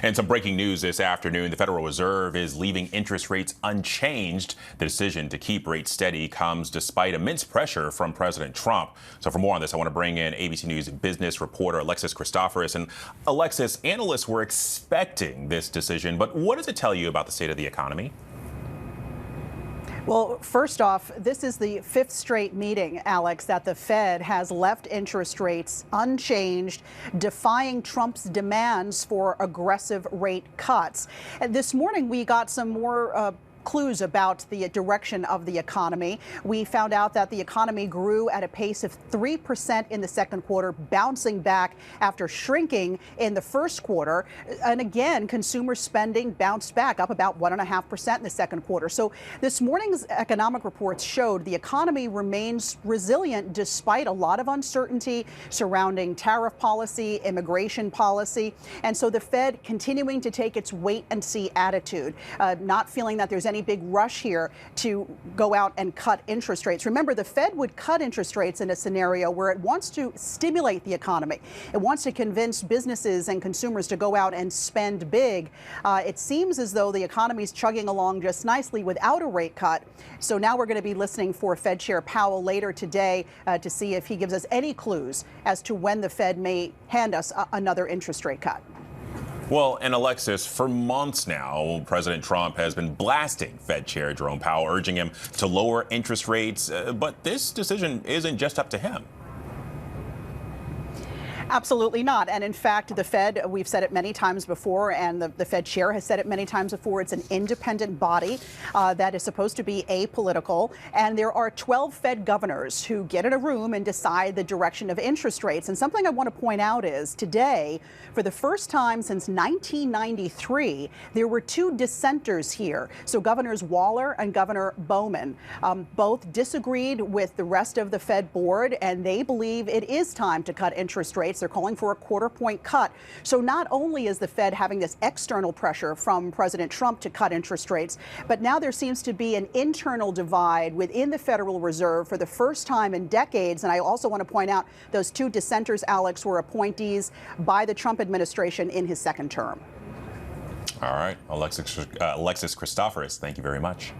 And some breaking news this afternoon. The Federal Reserve is leaving interest rates unchanged. The decision to keep rates steady comes despite immense pressure from President Trump. So for more on this, I want to bring in ABC News business reporter Alexis Christoforous. And Alexis, analysts were expecting this decision, but what does it tell you about the state of the economy? Well, first off, this is the fifth straight meeting, Alex, that the Fed has left interest rates unchanged, defying Trump's demands for aggressive rate cuts. And this morning, we got some more clues about the direction of the economy. We found out that the economy grew at a pace of 3% in the second quarter, bouncing back after shrinking in the first quarter. And again, consumer spending bounced back up about 1.5% in the second quarter. So this morning's economic reports showed the economy remains resilient despite a lot of uncertainty surrounding tariff policy, immigration policy. And so the Fed continuing to take its wait and see attitude, not feeling that there's any big rush here to go out and cut interest rates. Remember, the Fed would cut interest rates in a scenario where it wants to stimulate the economy. It wants to convince businesses and consumers to go out and spend big. It seems as though the economy is chugging along just nicely without a rate cut. So now we're going to be listening for Fed Chair Powell later today to see if he gives us any clues as to when the Fed may hand us another interest rate cut. Well, and Alexis, for months now, President Trump has been blasting Fed Chair Jerome Powell, urging him to lower interest rates. But this decision isn't just up to him. Absolutely not. And in fact, the Fed, we've said it many times before, and the Fed chair has said it many times before, it's an independent body that is supposed to be apolitical. And there are 12 Fed governors who get in a room and decide the direction of interest rates. And something I want to point out is today, for the first time since 1993, there were two dissenters here. So Governors Waller and Governor Bowman both disagreed with the rest of the Fed board, and they believe it is time to cut interest rates. They're calling for a quarter-point cut. So not only is the Fed having this external pressure from President Trump to cut interest rates, but now there seems to be an internal divide within the Federal Reserve for the first time in decades. And I also want to point out those two dissenters, Alex, were appointees by the Trump administration in his second term. All right. Alexis Christoforous, thank you very much.